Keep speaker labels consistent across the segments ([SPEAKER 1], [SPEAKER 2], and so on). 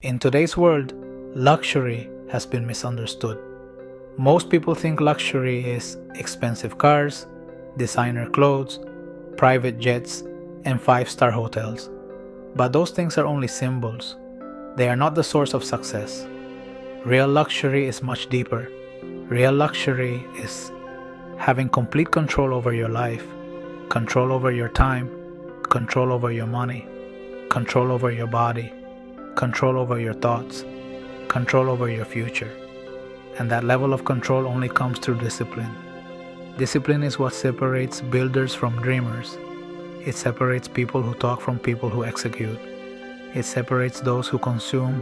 [SPEAKER 1] In today's world, luxury has been misunderstood. Most people think luxury is expensive cars, designer clothes, private jets, and five-star hotels. But those things are only symbols. They are not the source of success. Real luxury is much deeper. Real luxury is having complete control over your life, control over your time, control over your money, control over your body, control over your thoughts, control over your future. And that level of control only comes through discipline. Discipline is what separates builders from dreamers. It separates people who talk from people who execute. It separates those who consume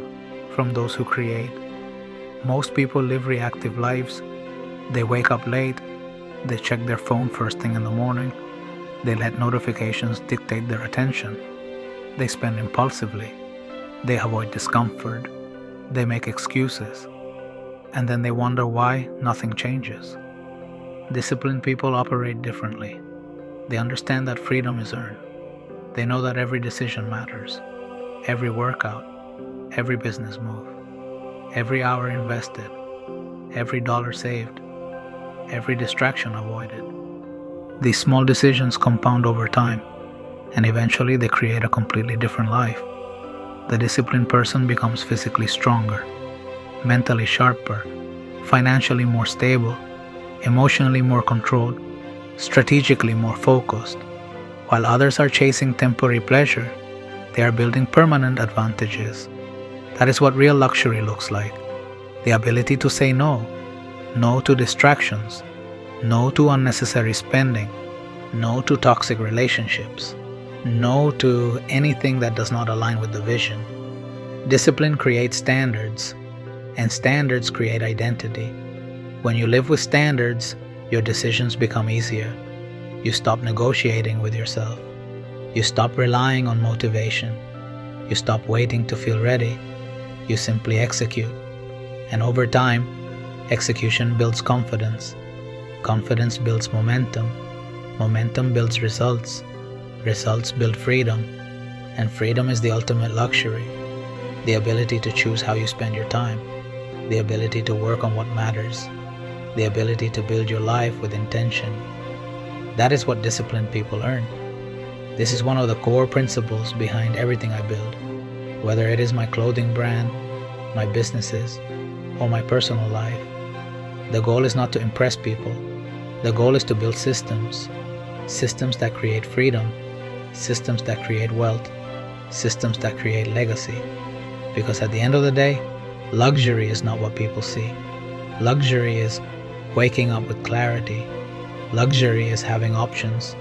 [SPEAKER 1] from those who create. Most people live reactive lives. They wake up late. They check their phone first thing in the morning. They let notifications dictate their attention. They spend impulsively. They avoid discomfort. They make excuses. And then they wonder why nothing changes. Disciplined people operate differently. They understand that freedom is earned. They know that every decision matters. Every workout, every business move, every hour invested, every dollar saved, every distraction avoided. These small decisions compound over time, and eventually they create a completely different life. The disciplined person becomes physically stronger, mentally sharper, financially more stable, emotionally more controlled, strategically more focused. While others are chasing temporary pleasure, they are building permanent advantages. That is what real luxury looks like. The ability to say no. No to distractions. No to unnecessary spending. No to toxic relationships. No to anything that does not align with the vision. Discipline creates standards, and standards create identity. When you live with standards, your decisions become easier. You stop negotiating with yourself. You stop relying on motivation. You stop waiting to feel ready. You simply execute. And over time, execution builds confidence. Confidence builds momentum. Momentum builds results. Results build freedom. And freedom is the ultimate luxury. The ability to choose how you spend your time. The ability to work on what matters. The ability to build your life with intention. That is what disciplined people earn. This is one of the core principles behind everything I build, whether it is my clothing brand, my businesses, or my personal life. The goal is not to impress people. The goal is to build systems. Systems that create freedom. Systems that create wealth. Systems that create legacy. Because at the end of the day, luxury is not what people see. Luxury is waking up with clarity. Luxury is having options.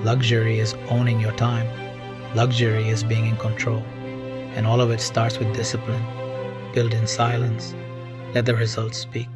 [SPEAKER 1] Luxury is owning your time. Luxury is being in control. And all of it starts with discipline. Build in silence. Let the results speak.